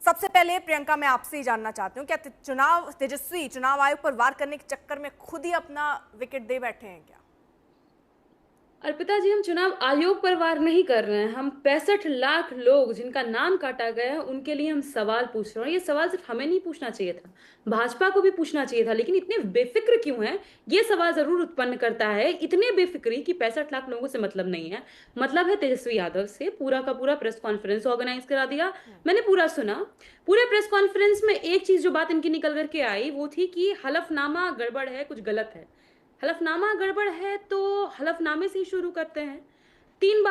सबसे पहले प्रियंका, मैं आपसे ही जानना चाहती हूँ, क्या तेजस्वी चुनाव आयोग पर वार करने के चक्कर में खुद ही अपना विकेट दे बैठे हैं क्या? अर्पिता जी, हम चुनाव आयोग पर वार नहीं कर रहे हैं। हम 65 लाख लोग जिनका नाम काटा गया है उनके लिए हम सवाल पूछ रहे हैं। और ये सवाल सिर्फ हमें नहीं पूछना चाहिए था, भाजपा को भी पूछना चाहिए था। लेकिन इतने बेफिक्र क्यों हैं, ये सवाल जरूर उत्पन्न करता है। इतने बेफिक्री कि 65 लाख लोगों से मतलब नहीं है। मतलब है तेजस्वी यादव से। पूरा का पूरा प्रेस कॉन्फ्रेंस ऑर्गेनाइज करा दिया, मैंने पूरा सुना। पूरे प्रेस कॉन्फ्रेंस में एक चीज जो बात इनकी निकल करके आई वो थी कि हलफनामा गड़बड़ है, कुछ गलत है। हलफनामा गड़बड़ है तो हलफनामे से ही शुरू करते हैं। 3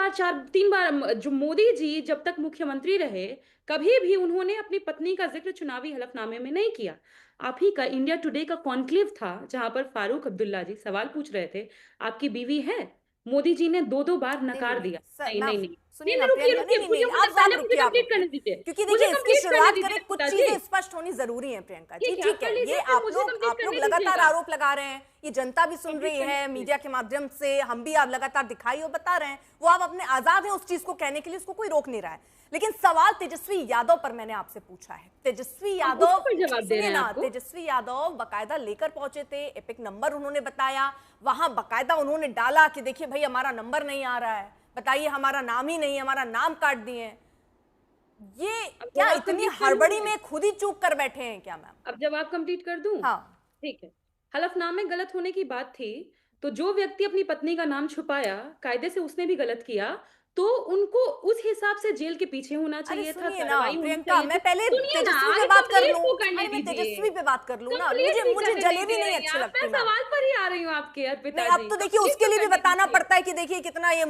बार जो मोदी जी जब तक मुख्यमंत्री रहे, कभी भी उन्होंने अपनी पत्नी का जिक्र चुनावी हलफनामे में नहीं किया। आप ही का इंडिया टुडे का कॉन्क्लेव था जहां पर फारूक अब्दुल्ला जी सवाल पूछ रहे थे, आपकी बीवी है? मोदी जी ने दो दो बार नहीं नहीं नकार नहीं दिया। सर, नहीं मैं नहीं नहीं सुनिए नहीं ना नहीं, रुकिए प्रियंका, नहीं रुकिए, नहीं मुझे नहीं, मुझे आप पहले मुझे रुकिए, आप कंप्लीट रुकिए। करने दीजिए। क्योंकि देखिए, मुझे इसकी कंप्लीट करने शुरुआत दीजिए करें, कुछ पिताजी। चीजें स्पष्ट होनी जरूरी है प्रियंका जी। ठीक है, आप ठीक है, कर ये लीजिए, फिर आप मुझे लोग कंप्लीट आप लोग करने लगातार दीजिएगा। आरोप लगा रहे हैं, ये जनता भी सुन कंप्लीट रही करने है, दीजिए। मीडिया के माध्यम से हम भी आप लगातार दिखाई और बता रहे हैं, वो आप अपने आजाद हैं उस चीज को कहने के लिए, उसको कोई रोक नहीं रहा है। लेकिन सवाल तेजस्वी यादव पर मैंने आपसे पूछा है। तेजस्वी हम उसी यादव, पर जवाब दे सुनिए रहे हैं ना, आपको। तेजस्वी यादव बकायदा लेकर पहुंचे थे, एपिक नंबर उन्होंने बताया, वहां बकायदा उन्होंने डाला कि देखिए भाई हमारा नंबर नहीं आ रहा है, बताइए हमारा नाम ही नहीं, हमारा नाम काट दिए हैं। ये अब क्या जवाब इतनी कंप्लीट कर लूं हड़बड़ी मैं? में खुद ही चूक कर बैठे हैं क्या मैम? अब जवाब कंप्लीट कर दूं? हाँ। ठीक है। हलफनामे गलत होने की बात थी, तो जो व्यक्ति अपनी पत्नी का नाम छुपाया, कायदे से उसने भी गलत किया, तो उनको उस हिसाब से जेल के पीछे होना अरे चाहिए था, सुनिए ना कार्रवाई होनी प्रियंका, चाहिए मैं थी। पहले सुनिए ना, तेजस्वी पे आगे बात कर कंप्लीट लूं। तो करने अरे मैं दीजिए। तेजस्वी पे बात कर लूं ना, कंप्लीट मुझे नहीं मुझे करने नहीं जलेबी दे नहीं रही हैं अच्छी आप। मैं लगती मैम। सवाल पर ही आ रही हूँ आपके, नहीं, अर्पिता अब जी, तो देखिए कंप्लीट उसके तो लिए भी करने बताना दीजिए। पड़ता है कि देखिए कितना ये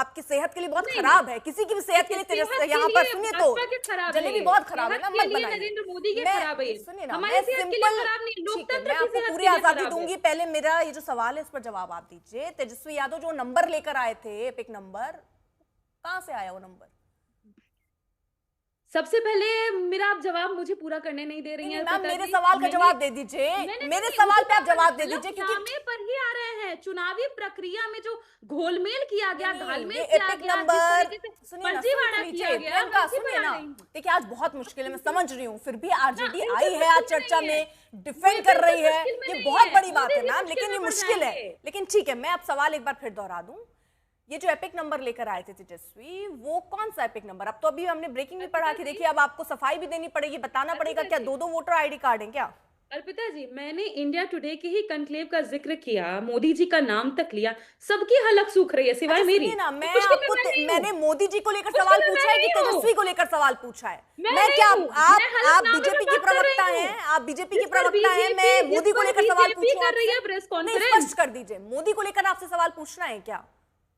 आपकी सेहत के लिए बहुत नहीं नहीं, खराब है, किसी की भी सेहत के देखिए लिए सेहत के यहाँ पर लिए सुनिए तो भाजपा के खराब है जलेबी ये, बहुत खराब है सेहत मैम, के मत लिए बनाइए। नरेंद्र मोदी के मैं खराब है ये। सुनिए ना, हमारी मैं सेहत के लिए सिंपल, खराब नहीं, ठीक है, लोकतंत्र मैं की आपको सेहत पूरी के लिए आजादी खराब है। दूंगी, पहले मेरा ये जो सवाल है इस पर जवाब आप दीजिए। तेजस्वी यादव जो नंबर लेकर आए थे, एपिक नंबर, कहाँ से आया वो नंबर? सबसे पहले मेरा आप जवाब मुझे पूरा करने नहीं दे नहीं रही नहीं हैं मैम, अर्पिता मेरे जी। सवाल का मैंने जवाब दे दीजिए। नहीं नहीं मेरे नहीं, सवाल उसी पे का आप जवाब दे दीजिए, क्योंकि हलफनामे पर ही आ रहे हैं। चुनावी प्रक्रिया में जो घोलमेल किया नहीं गया, नहीं, घालमेल ये किया एपिक गया, जिस नंबर, तरीके से सुनिए ना, सुन तो फर्जीवाड़ा किया लीजिए गया, मैं प्रियंका, उसी सुनिए पर आ ना। रही हूँ। देखिए आज बहुत मुश्किल है, मैं समझ रही हूँ, फिर भी ना, आरजेडी बिल्कुल आई भी है आज मुश्किल में चर्चा नहीं है, में, कोई डिफेंड कर बिल्कुल रही है, मुश्किल में ये नहीं बहुत है। बड़ी बात मोदी है जी मैम, मुश्किल लेकिन में ये पड़ मुश्किल है। जाएंगे। लेकिन ठीक है, मैं अब सवाल एक बार फिर दोहरा दूं। ये जो एपिक नंबर लेकर आए थे तेजस्वी, वो कौन सा एपिक नंबर? अब तो अभी हमने ब्रेकिंग में पढ़ा अर्पिता कि जी, देखिए अब आपको सफाई भी देनी पड़ेगी, बताना पड़ेगा, अर्पिता क्या जी, दो दो वोटर आईडी कार्ड है क्या? अर्पिता जी, मैंने इंडिया टुडे के ही कनक्लेव का जिक्र किया, मोदी जी का नाम तक लिया। सबकी हलक सूख रही है अच्छा सिवाय मेरी। सुनिए ना, तो मैं मुश्किल में आपको मैं नहीं हूँ। मैंने मोदी जी को लेकर मुश्किल सवाल में मैं पूछा है कि नहीं हूँ। तेजस्वी को लेकर सवाल पूछा है? मैं मैं नहीं क्या, हूँ, मैं आप हलफनामे पर बीजेपी की बात कर प्रवक्ता रही हैं, हूँ। आप बीजेपी की प्रवक्ता हैं, मैं जिस मोदी को पर लेकर सवाल बीजेपी पूछूं कर रही आपसे? है प्रेस नहीं, कॉन्फ्रेंस। स्पष्ट कर दीजिए, मोदी को लेकर आपसे सवाल पूछना है क्या?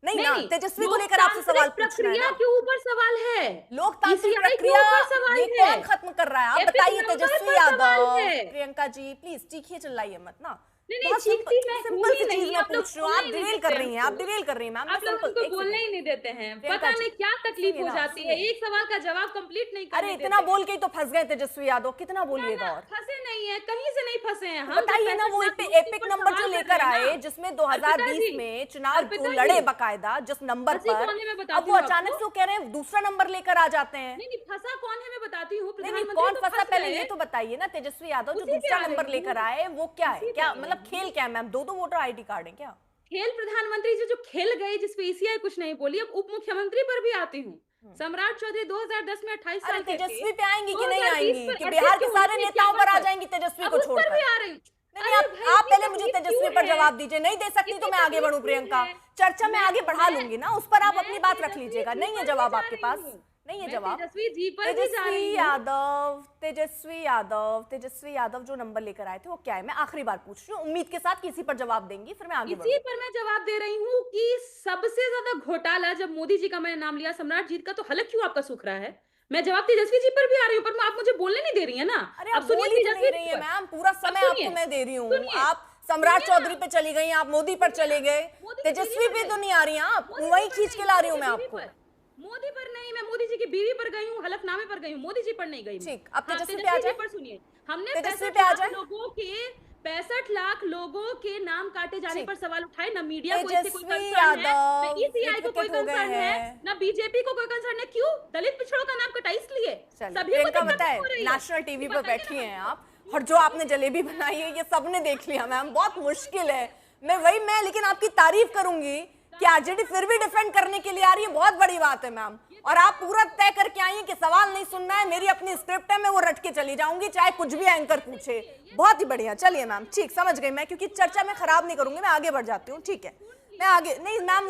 नहीं नहीं ना, नहीं, तेजस्वी को लेकर आपसे लोकतांत्रिक सवाल पूछना है प्रक्रिया ना। के ऊपर सवाल है। लोकतांत्रिक ईसीआई के प्रक्रिया ऊपर सवाल ये है। कौन खत्म कर रहा है? आप एपिक बताइए नंबर तेजस्वी पर सवाल यादव। है। प्रियंका जी प्लीज चीखिए, चिल्लाइए मत ना। नहीं नहीं, बहुत सिंपल चीखती मैं हूं सिंपल सी ही चीज नहीं, मैं आप लोग पूछ रही हूँ, बोलना आप ही नहीं डिरेल कर देते रही हैं, आप हमको। डिरेल कर रही हैं मैम, मैं आप लोग सिंपल हमको एक बोलने सेकंड। ही नहीं देते हैं। प्रियंका पता जी नहीं क्या तकलीफ सुनिए हो ना, जाती है, सुनिए। एक सवाल का जवाब कंप्लीट नहीं अरे करने इतना देते हैं। बोल के ही तो फंस गए तेजस्वी यादव, कितना ना बोलिएगा ना, और? फंसे नहीं है, कहीं से नहीं फंसे हैं। तो हम जो बताइए ना, वो 65 लाख लोगों के एपिक ऊपर नंबर जो सवाल कर रहे लेकर हैं ना। आए, जिसमें अर्पिता 2020 जी, में चुनाव वो अर्पिता लड़े जी, बकायदा, जिस नंबर फंसी पर, कौन है मैं अब बताती वो हूँ अचानक आपको। से वो कह रहे हैं दूसरा नंबर लेकर आ जाते हैं। नहीं नहीं, फंसा कौन है मैं बताती हूँ। नहीं नहीं, प्रधानमंत्री कौन तो फंसा फंस पहले गए। ये तो बताइए ना। तेजस्वी यादव जो उसी पे दूसरा आ नंबर रही लेकर हूँ, आए वो क्या है? उसी पे क्या आ रही मतलब हूँ। खेल क्या है मैम? दो दो वोटर आईडी कार्ड है क्या? खेल प्रधानमंत्री जी जो खेल गए, जिस पे ईसीआई कुछ नहीं बोली। अब उप मुख्यमंत्री पर भी आती हूँ। सम्राट चौधरी 2010 में 28 अरे साल के थे, तेजस्वी पे आएंगी कि नहीं 2020 आएंगी, पर कि 38 बिहार के के होने सारे से नेताओं 51 पर आ पर। जाएंगी तेजस्वी अब को उस पर छोड़कर? भी आ रही हूँ। नहीं नहीं, अरे भाई, आप इतनी पहले मुझे तकलीफ तेजस्वी क्यों पर है? जवाब दीजिए। नहीं दे सकती तो इतनी मैं आगे तकलीफ बढ़ूं क्यों प्रियंका, है? चर्चा में मैं आगे बढ़ा मैं लूंगी ना, उस पर आप मैं अपनी बात रख तेजस्वी लीजिएगा। जी नहीं है पर भी जवाब जा आपके रही पास? हूँ। नहीं है मैं जवाब। तेजस्वी जी पर भी जा तेजस्वी रही हूँ। यादव, तेजस्वी यादव, तेजस्वी यादव जो नंबर लेकर आए थे वो क्या है? मैं आखिरी बार पूछ रही हूँ, उम्मीद के साथ किसी पर जवाब देंगी, फिर मैं आगे इसी बढ़ूंगी। पर मैं जवाब दे रही हूँ कि सबसे ज्यादा घोटाला जब मोदी जी का मैंने नाम लिया, सम्राट जी का, तो हलक क्यों आपका सूख रहा है? मैं जवाब तेजस्वी जी पर भी आ रही हूँ, पर आप मुझे बोलने नहीं दे रही है ना। अरे आप अब सुनिए बोल ही तो नहीं तेजस्वी रही जी है पर। मैम, पूरा अब समय आपको सुनिए, मैं दे रही हूँ। सुनिए, आप सम्राट सुनिए ना। चौधरी पे चली गई, आप मोदी पर सुनिए चले ना, गए, मोदी की बीवी तेजस्वी पर पे गई। तो नहीं आ रही हैं आप, मोदी जी वही पर खींच नहीं, के ला मोदी रही हूँ की मैं बीवी आपको। पर। मोदी पर नहीं, मैं मोदी जी की बीवी पर गई हूँ, हलफनामे पर गई हूँ, मोदी जी पर नहीं गई मैं। ठीक, अब हाँ, तेजस्वी पे आ तेजस्वी जी जाए। पर सुनिए। हमने तेजस्वी 65 पे आ लाख जाए। लोगों के 65 लाख लोगों के नाम काटे जाने पर सवाल उठाए। ना मीडिया को इससे कोई तेजस्वी कंसर्न है, ना यादव ईसीआई को कोई विकेट हो गए कंसर्न है, हैं। ना बीजेपी को कोई कंसर्न है। क्यों दलित पिछड़ों का नाम कटा? इसलिए चलिए, सभी को प्रियंका दिक्कत बताए हो रही है। नेशनल टीवी पे बताइए बैठी ना हैं हमको। आप, और जो आपने जलेबी बनाई है ये सबने देख लिया मैम, बहुत मुश्किल है। मैं लेकिन आपकी तारीफ करूंगी कि आरजेडी फिर भी डिफेंड करने के लिए आ रही है, बहुत बड़ी बात है मैम। और आप पूरा तय करके आई हैं कि सवाल नहीं सुनना है, मेरी अपनी स्क्रिप्ट है, मैं वो रट के चली जाऊंगी चाहे कुछ भी एंकर पूछे। बहुत ही बढ़िया, चलिए मैम, ठीक, समझ गई मैं, क्योंकि चर्चा में खराब नहीं करूंगी, मैं आगे बढ़ जाती हूँ। ठीक है, मैं आगे नहीं मैम,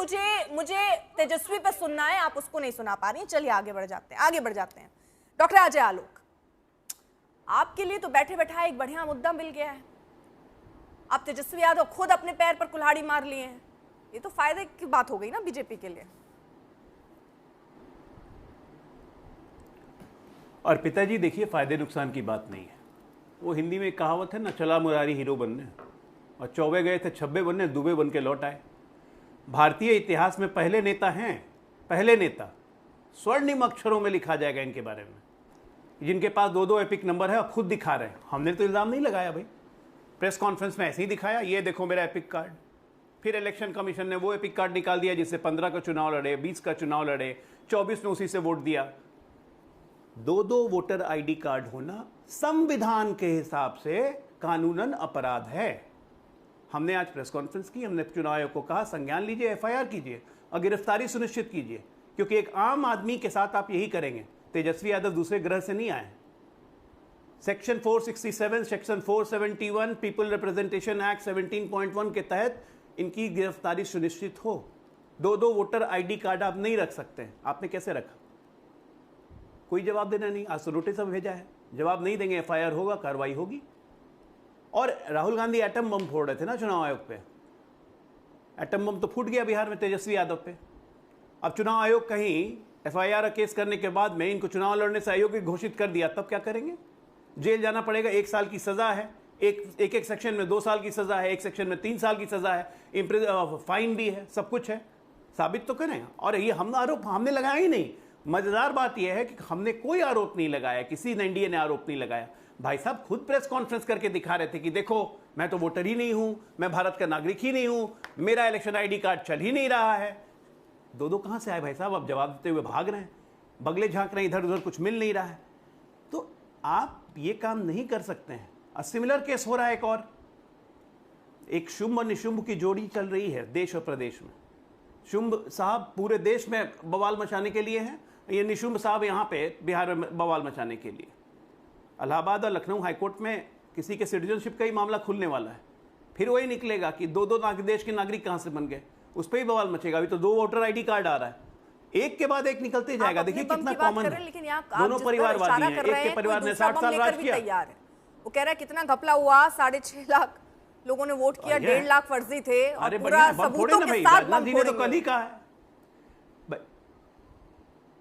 मुझे तेजस्वी पे सुनना है, आप उसको नहीं सुना पा रही हैं। चलिए आगे बढ़ जाते हैं। डॉक्टर अजय आलोक, आपके लिए तो बैठे बैठा एक बढ़िया मुद्दा मिल गया है। आप तेजस्वी यादव खुद अपने पैर पर कुल्हाड़ी मार लिए हैं, ये तो फायदे की बात हो गई ना बीजेपी के लिए। और पिताजी देखिए, फायदे नुकसान की बात नहीं है। वो हिंदी में कहावत है ना, चला मुरारी हीरो बनने, और चौबे गए थे छब्बे बनने, दुबे बन के लौट आए। भारतीय इतिहास में पहले नेता हैं, पहले नेता, स्वर्णिम अक्षरों में लिखा जाएगा इनके बारे में, जिनके पास 2-2 एपिक नंबर है और खुद दिखा रहे हैं। हमने तो इल्ज़ाम नहीं लगाया भाई, प्रेस कॉन्फ्रेंस में ऐसे ही दिखाया, ये देखो मेरा एपिक कार्ड। फिर इलेक्शन कमीशन ने वो एपिक कार्ड निकाल दिया जिससे 15 का चुनाव लड़े, 20 का चुनाव लड़े, 24 ने उसी से वोट दिया। 2-2 वोटर आईडी कार्ड होना संविधान के हिसाब से कानूनन अपराध है। हमने आज प्रेस कॉन्फ्रेंस की, हमने चुनाव आयोग को कहा संज्ञान लीजिए, एफआईआर कीजिए और गिरफ्तारी सुनिश्चित कीजिए, क्योंकि एक आम आदमी के साथ आप यही करेंगे। तेजस्वी यादव दूसरे ग्रह से नहीं आए। Section 467, section 471 people representation act 17.1 के तहत इनकी गिरफ्तारी सुनिश्चित हो। 2-2 वोटर आईडी कार्ड आप नहीं रख सकते। आपने कैसे रखा? कोई जवाब देना नहीं। आज तो नोटिस भेजा है, जवाब नहीं देंगे, एफआईआर होगा, कार्रवाई होगी। और राहुल गांधी एटम बम फोड़ रहे थे ना चुनाव आयोग पे, एटम बम तो फूट गया बिहार में तेजस्वी यादव पे। अब चुनाव आयोग कहीं एफआईआर केस करने के बाद में इनको चुनाव लड़ने से अयोग्य घोषित कर दिया, तब क्या करेंगे? जेल जाना पड़ेगा, 1 साल की सजा है, एक सेक्शन में 2 साल की सजा है, एक सेक्शन में 3 साल की सजा है, फाइन भी है, सब कुछ है। साबित तो करें। और ये हम आरोप हमने लगाया ही नहीं। मजेदार बात यह है कि हमने कोई आरोप नहीं लगाया, किसी ने एनडीए ने आरोप नहीं लगाया। भाई साहब खुद प्रेस कॉन्फ्रेंस करके दिखा रहे थे कि देखो मैं तो वोटर ही नहीं हूं, मैं भारत का नागरिक ही नहीं हूं, मेरा इलेक्शन आईडी कार्ड चल ही नहीं रहा है। 2-2 कहां से आए भाई साहब? अब जवाब देते हुए भाग रहे हैं, बगले झांक रहे हैं, इधर उधर कुछ मिल नहीं रहा है। तो आप ये काम नहीं कर सकते हैं। सिमिलर केस हो रहा है एक और, एक शुंभ और निशुंभ की जोड़ी चल रही है देश और प्रदेश में। शुंभ साहब पूरे देश में बवाल मचाने के लिए हैं, ये निशुंभ साहब यहाँ पे बिहार में बवाल मचाने के लिए। इलाहाबाद और लखनऊ हाईकोर्ट में किसी के सिटीजनशिप का ही मामला खुलने वाला है। फिर वही निकलेगा कि 2-2 देश के नागरिक कहां से बन गए, उस पर ही बवाल मचेगा। अभी तो 2 वोटर आईडी कार्ड आ रहा है, एक के बाद एक निकलते जाएगा। देखिए कितना कॉमन है, दोनों परिवारवादी हैं। एक के परिवार ने 60 साल राज किया। वो कह रहा है कितना घपला हुआ, 6.5 लाख लोगों ने वोट किया, 1.5 लाख फर्जी थे, और पूरा सबूतों के साथ राजनाथ जी ने तो कल ही कहा है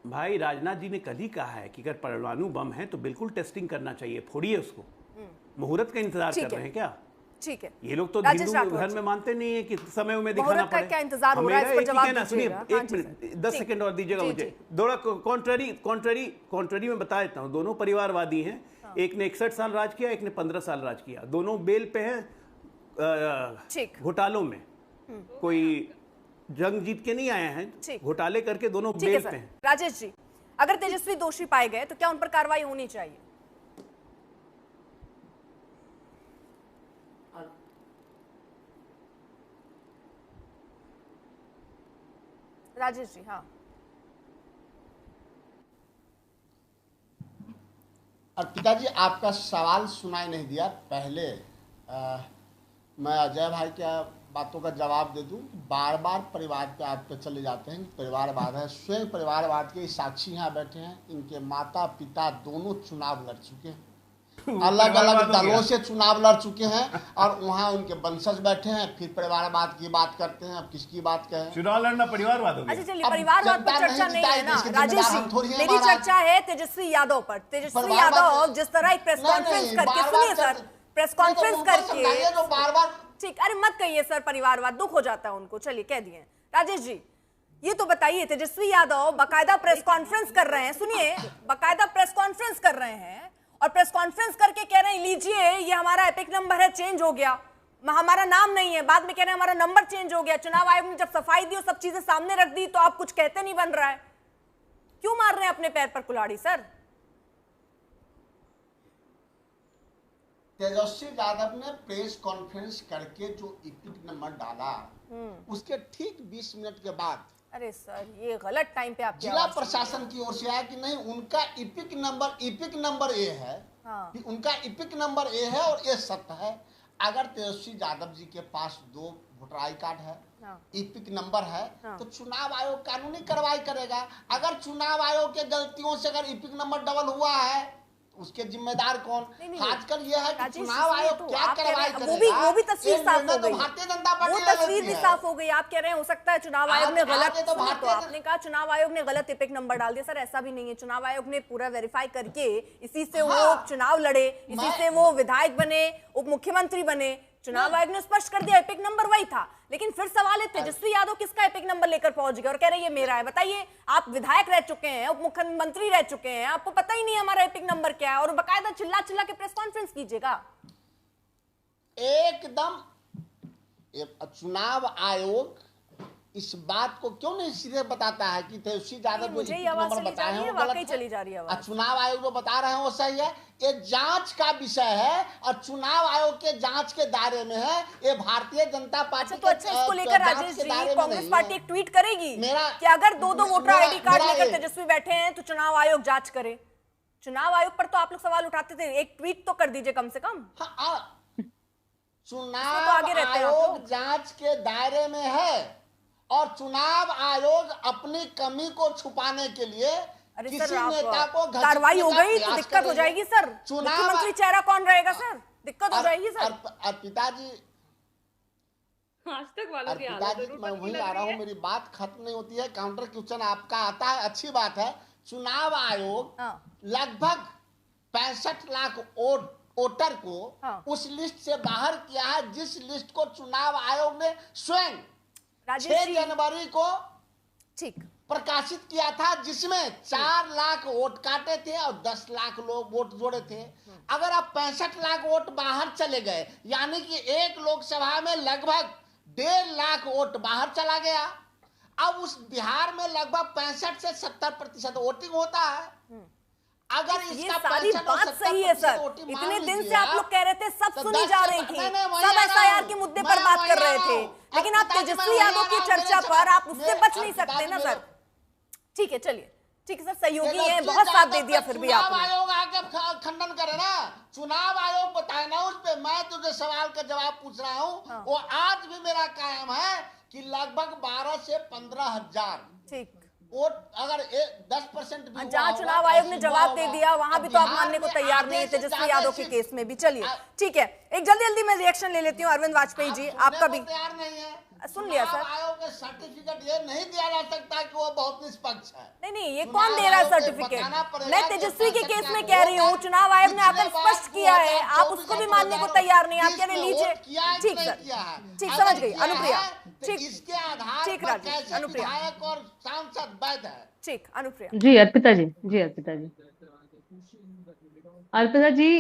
भाई, राजनाथ जी ने कल ही कहा है कि अगर परमाणु बम है तो बिल्कुल टेस्टिंग करना चाहिए, फोड़िए उसको। मुहूर्त का इंतजार कर रहे हैं क्या? ठीक है, ये लोग तो हिंदू धर्म में मानते नहीं है कि समय में दिखाना पड़े। क्या इंतजार हो रहा है, इस पर जवाब दीजिएगा। 1 मिनट 10 सेकंड और दीजिएगा मुझे। थोड़ा कॉन्ट्ररी में बता देता हूँ। दोनों परिवारवादी हैं, एक ने 61 साल राज किया, एक ने 15 साल राज किया। दोनों बेल पे हैं घोटालों में, कोई जंग जीत के नहीं आए हैं, घोटाले करके दोनों बेल पे हैं। राजेश जी, अगर तेजस्वी दोषी पाए गए तो क्या उन पर कार्रवाई होनी चाहिए? राजेश जी, हाँ। अर्पिता जी, आपका सवाल सुनाई नहीं दिया। पहले मैं अजय भाई के बातों का जवाब दे दूं। बार बार परिवार पे आप पे चले जाते हैं, परिवारवाद है। स्वयं परिवारवाद के साक्षी यहाँ बैठे हैं, इनके माता पिता दोनों चुनाव लड़ चुके हैं, अलग अलग दलों से चुनाव लड़ चुके हैं, और वहाँ उनके वंशज बैठे हैं। फिर परिवारवाद की बात करते हैं, अब किसकी बात कहें? चुनाव लड़ना परिवारवाद हो गया। अच्छा चलिए, परिवारवाद पर चर्चा नहीं है ना राजेश जी, मेरी चर्चा है तेजस्वी यादव पर। तेजस्वी यादव जिस तरह एक प्रेस कॉन्फ्रेंस करके, सुनिए सर, प्रेस कॉन्फ्रेंस करके बार-बार ठीक, अरे मत कहिए सर, परिवारवाद, दुख हो जाता है उनको। चलिए कह दिए। राजेश जी, ये तो बताइए, तेजस्वी यादव बाकायदा प्रेस कॉन्फ्रेंस कर रहे हैं, सुनिए, बाकायदा प्रेस कॉन्फ्रेंस कर रहे हैं और प्रेस कॉन्फ्रेंस करके कह रहे हैं लीजिए ये हमारा एपिक नंबर है, चेंज हो गया, हमारा नाम नहीं है, बाद में कह रहे हैं हमारा नंबर चेंज हो गया। चुनाव आयोग ने जब सफाई दी और सब चीजें सामने रख दी तो आप कुछ कहते नहीं बन रहा है। क्यों मार रहे हैं अपने पैर पर कुल्हाड़ी सर? तेजस्वी यादव ने प्रेस कॉन्फ्रेंस करके जो इपिक नंबर डाला उसके ठीक 20 मिनट के बाद अरे सर ये गलत टाइम पे आप जिला प्रशासन की ओर से आया कि नहीं उनका इपिक नंबर ए है। हाँ। कि उनका इपिक नंबर ए है और ये सत्य है। अगर तेजस्वी यादव जी के पास 2 वोटर आई कार्ड है, हाँ। इपिक नंबर है, हाँ। तो चुनाव आयोग कानूनी कार्रवाई करेगा। अगर चुनाव आयोग के गलतियों से अगर इपिक नंबर डबल हुआ है उसके जिम्मेदार कौन? आजकल यह है कि चुनाव आयोग तो क्या कार्रवाई करेगा? वो भी तस्वीर साफ हो गई, भारतीय जनता पार्टी वो तस्वीर भी साफ हो गई। आप कह रहे हैं हो सकता है चुनाव आयोग ने गलत, तो आपने कहा चुनाव आयोग ने गलत इपिक नंबर डाल दिया। सर ऐसा भी नहीं है, चुनाव आयोग ने पूरा वेरीफाई करके इसी से वो चुनाव लड़े, इसी से वो विधायक बने, उप मुख्यमंत्री बने। चुनाव आयोग ने स्पष्ट कर दिया एपिक नंबर वही था। लेकिन फिर सवाल है तेजस्वी यादव किसका एपिक नंबर लेकर पहुंच गए और कह रहे हैं ये मेरा है। बताइए, आप विधायक रह चुके हैं, उप मुख्यमंत्री रह चुके हैं, आपको पता ही नहीं हमारा एपिक नंबर क्या है और बकायदा चिल्ला चिल्ला के प्रेस कॉन्फ्रेंस कीजिएगा। एकदम चुनाव आयोग इस बात को क्यों नहीं सीधे बताता है कि तेजस्वी यादव मुझे ये आवाज चली जा रही है, वाकई चली जा रही है आवाज। चुनाव आयोग जो बता रहे हैं वो सही है। ये जांच का विषय है और चुनाव आयोग के जांच के दायरे में है। ये भारतीय जनता पार्टी तो अच्छा इसको लेकर राजेश जी कांग्रेस पार्टी एक ट्वीट करेगी कि अगर 2-2 वोटर आईडी कार्ड लेकर तेजस्वी बैठे हैं तो चुनाव आयोग जांच करे। चुनाव आयोग पर तो आप लोग सवाल उठाते थे, एक ट्वीट तो कर दीजिए कम से कम। चुनाव आयोग जांच के दायरे में है और चुनाव आयोग अपनी कमी को छुपाने के लिए किसी नेता को कार्रवाई हो गई तो दिक्कत हो जाएगी सर। मुख्यमंत्री चेहरा कौन रहेगा सर? दिक्कत हो जाएगी सर। और पिताजी आज तक वालों की पिताजी मैं वही आ रहा हूँ, मेरी बात खत्म नहीं होती है। काउंटर क्वेश्चन आपका आता है, अच्छी बात है। चुनाव आयोग लगभग 65 लाख वोटर को उस लिस्ट से बाहर किया है जिस लिस्ट को चुनाव आयोग ने स्वयं 6 जनवरी को ठीक प्रकाशित किया था, जिसमें 4 लाख वोट काटे थे और 10 लाख लोग वोट जोड़े थे। अगर आप 65 लाख वोट बाहर चले गए यानी कि एक लोकसभा में लगभग 1.5 लाख वोट बाहर चला गया। अब उस बिहार में लगभग 65 से 70% वोटिंग होता है। अगर ये सारी बात सही है सर, इतने दिन से आप लोग कह रहे थे, सब सुनी जा रही थी, सब एसआईआर के मुद्दे पर बात कर रहे थे, लेकिन आप तेजस्वी यादव की चर्चा पर आप उससे बच नहीं सकते ना सर। ठीक है, चलिए ठीक है सर, सहयोगी है, बहुत साथ दे दिया फिर भी आपने। चुनाव आयोग आके खंडन करे ना, चुनाव आयोग बताए ना उस पे। मैं तुझे सवाल का जवाब पूछ रहा हूँ, वो आज भी मेरा कायम है कि लगभग 12 से 15 हजार ठीक वोट अगर 10% भी जहाँ चुनाव आयोग ने जवाब दे दिया वहां भी तो आप मानने को तैयार नहीं है तेजस्वी यादव के केस में भी। चलिए ठीक है, एक जल्दी जल्दी मैं रिएक्शन ले लेती हूँ। अरविंद वाजपेयी जी आपका भी तैयार नहीं है। सुन लिया सर। आयोग के सर्टिफिकेट ये नहीं दिया जा सकता कि वो बहुत निष्पक्ष है। नहीं, ये कौन दे रहा है सर्टिफिकेट? मैं तेजस्वी के केस में कह रही हूँ, चुनाव आयोग ने आकर स्पष्ट किया है, आप उसको भी मानने को तैयार नहीं। आप कह रहे लीजिए। ठीक सर, ठीक समझ गई अनुप्रिया। ठीक इसके आधार ठीक राजेश, अनुप्रिया और सांसद वैध है। ठीक अनुप्रिया जी अर्पिता जी, जी अर्पिता जी, अर्पिता जी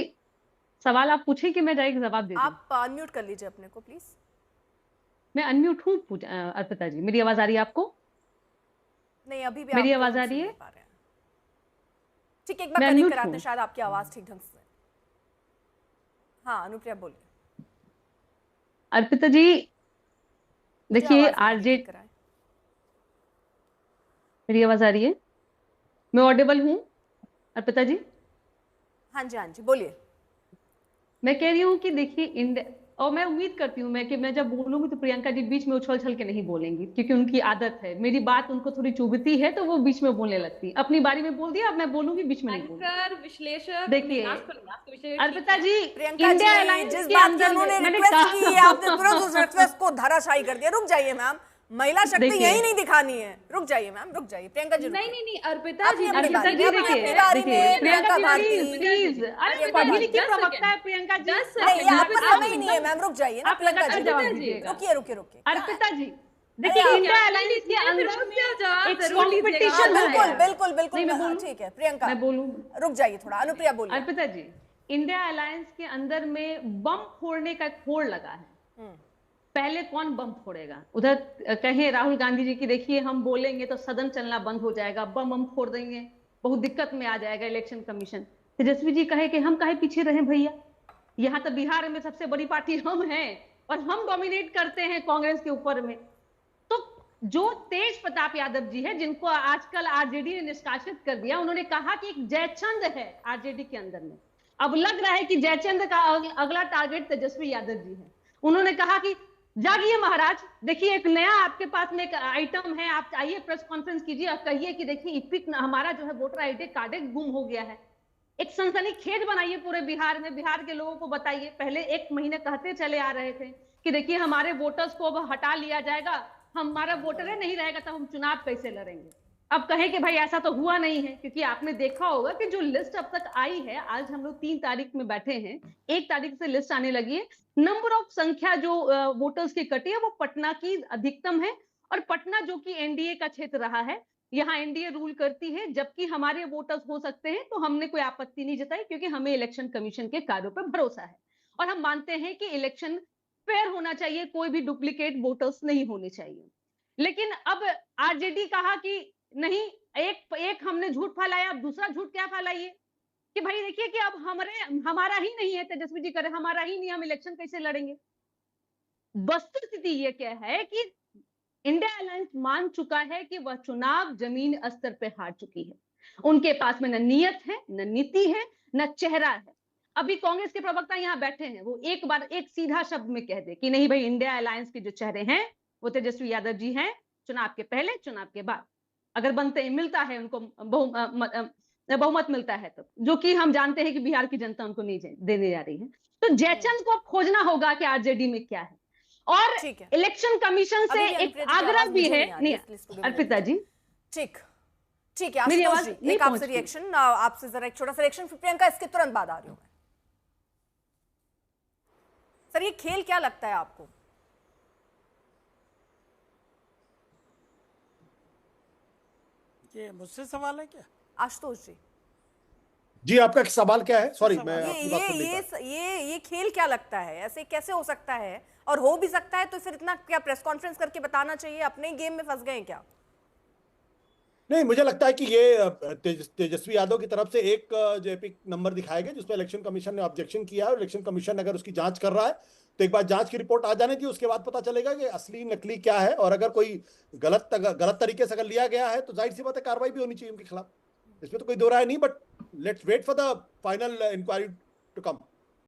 सवाल आप पूछे कि मैं डायरेक्ट जवाब दे दूं? आप अनम्यूट कर लीजिए अपने को प्लीज। मैं अनम्यूट हूँ अर्पिता जी, मेरी आवाज आ रही है आपको? नहीं अभी भी मेरी आवाज आ रही है? ठीक, एक बार कनेक्ट कराते हैं, शायद आपकी आवाज ठीक ढंग से। हाँ अनुप्रिया बोलिए। अर्पिता जी देखिए, आरजे मेरी आवाज आ रही है? मैं ऑडिबल हूँ अर्पिता जी? हाँ जी, हाँ जी बोलिए। मैं कह रही हूँ कि देखिए इंडिया, और मैं उम्मीद करती हूँ कि मैं जब बोलूंगी तो प्रियंका जी बीच में उछल छल के नहीं बोलेंगी, क्योंकि उनकी आदत है, मेरी बात उनको थोड़ी चुभती है तो वो बीच में बोलने लगती है। अपनी बारी में बोल दिया, अब मैं बोलूंगी, बीच में नहीं बोलूंगी। विश्लेषक देखिए अर्पिता जी, इंडिया अलायंस जिस बात की उन्होंने रिक्वेस्ट की है आपने तुरंत उस रिक्वेस्ट को धराशायी कर दिया। रुक जाइए मैम, महिला शक्ति यही नहीं दिखानी है। रुक जाइए मैम, रुक जाइए। प्रियंका जी नहीं अर्पिता जी, अर्पिता जी देखिए, प्रियंका जी प्लीज, अरे पढ़ी की प्रवक्ता है प्रियंका जी, नहीं, आपका समय ही नहीं है मैम, रुक जाइए ना आप लगातार जवाब दीजिएगा। रुकिए रुकिए रुकिए। अर्पिता जी देखिए अरे, इंडिया क्या अलायंस के फिर अंदर उसका में जवाब एक जरूर लीजिएगा। हाँ, कंपटीशन बिल्कुल है। बिल्कुल बिल्कुल नहीं, मैं हाँ, बोलूं? ठीक है प्रियंका, मैं बोलूं? रुक जाइए थोड़ा, अनुप्रिया बोलिए। अर्पिता जी, इंडिया अलायंस के अंदर में बम फोड़ने का एक होड़ लगा है। पहले कौन बम फोड़ेगा? उधर कहे राहुल गांधी जी की, देखिए हम बोलेंगे तो सदन चलना बंद हो जाएगा, बम फोड़ देंगे, बहुत दिक्कत में आ जाएगा इलेक्शन कमीशन। तेजस्वी जी कहे कि हम काहे पीछे रहे भैया, यहाँ तो बिहार में सबसे बड़ी पार्टी हम हैं और हम डोमिनेट करते हैं कांग्रेस के ऊपर में। तो जो तेज प्रताप यादव जी है, जिनको आजकल आरजेडी ने निष्कासित कर दिया, उन्होंने कहा कि एक जयचंद है आरजेडी के अंदर में। अब लग रहा है कि जयचंद का अगला टारगेट तेजस्वी यादव जी है। उन्होंने कहा कि जागिए महाराज, देखिए एक नया आपके पास में एक आइटम है, आप आइए प्रेस कॉन्फ्रेंस कीजिए और कहिए कि देखिए इपिक हमारा जो है वोटर आईडी कार्ड गुम हो गया है। एक सनसनीखेज बनाइए पूरे बिहार में, बिहार के लोगों को बताइए। पहले एक महीने कहते चले आ रहे थे कि देखिए हमारे वोटर्स को अब हटा लिया जाएगा, हमारा वोटर ही नहीं रहेगा तो हम चुनाव कैसे लड़ेंगे। अब कहें कि भाई ऐसा तो हुआ नहीं है, क्योंकि आपने देखा होगा कि जो लिस्ट अब तक आई है, आज हम लोग 3 तारीख में बैठे हैं, 1 तारीख से लिस्ट आने लगी है। नंबर ऑफ संख्या जो वोटर्स की कटी है वो पटना की अधिकतम है, और पटना जो कि एनडीए का क्षेत्र रहा है, यहाँ एनडीए रूल करती है, जबकि हमारे वोटर्स हो सकते हैं, तो हमने कोई आपत्ति नहीं जताई, क्योंकि हमें इलेक्शन कमीशन के कार्यों पर भरोसा है और हम मानते हैं कि इलेक्शन फेयर होना चाहिए, कोई भी डुप्लीकेट वोटर्स नहीं होने चाहिए। लेकिन अब आरजेडी कहा कि नहीं, एक हमने झूठ फैलाया, अब दूसरा झूठ क्या फैलाइए कि भाई देखिए कि अब हमारा ही नहीं है, तेजस्वी जी करे हमारा ही नहीं, हम इलेक्शन कैसे लड़ेंगे। वस्तु स्थिति ये क्या है कि इंडिया अलायंस मान चुका है कि वह चुनाव जमीन स्तर पे हार चुकी है। उनके पास में न नियत है, न नीति है, न चेहरा है। अभी कांग्रेस के प्रवक्ता यहाँ बैठे हैं, वो एक बार एक सीधा शब्द में कह दे कि नहीं भाई, इंडिया अलायंस के जो चेहरे हैं वो तेजस्वी यादव जी हैं, चुनाव के पहले चुनाव के बाद। अगर बनते मिलता है उनको बहुमत मिलता है, तो जो कि हम जानते हैं कि बिहार की जनता उनको नहीं देने जा रही है। तो जयचंद को अब खोजना होगा कि आरजेडी में क्या है। और ठीक है। इलेक्शन कमीशन से अभी भी एक अनुप्रिया जी की आग्रह आवाज भी मुझे है, नहीं आ रही नहीं है, इस लिस्ट को भी अर्पिता जी, ठीक ठीक है मेरी आशुतोष आवाज जी, नहीं एक आपसे पहुंचती। रिएक्शन, आपसे जरा एक छोटा सा रिएक्शन, फिर प्रियंका इसके तुरंत बाद आ रही हूं मैं। सर ये खेल क्या लगता है आपको? ये मुझसे सवाल है क्या? आशुतोष जी, जी आपका सवाल क्या है? सॉरी मैं ये आपकी बात ये सुन नहीं ये पाया। ये खेल क्या लगता है? ऐसे कैसे हो सकता है? और हो भी सकता है तो फिर इतना क्या प्रेस कॉन्फ्रेंस करके बताना चाहिए? अपने ही गेम में फंस गए हैं क्या? नहीं, मुझे लगता है कि ये तेजस्वी यादव की तरफ से एक जो एपिक नंबर दिखाया गया, जिस पर इलेक्शन कमीशन ने ऑब्जेक्शन किया है, और इलेक्शन कमीशन अगर उसकी जांच कर रहा है तो एक बार जांच की रिपोर्ट आ जाने दी, उसके बाद पता चलेगा कि असली नकली क्या है। और अगर कोई गलत तरीके से अगर लिया गया है तो जाहिर सी बात है कार्रवाई भी होनी चाहिए उनके खिलाफ, इसमें तो कोई दो राय नहीं। But let's wait for the final inquiry to come.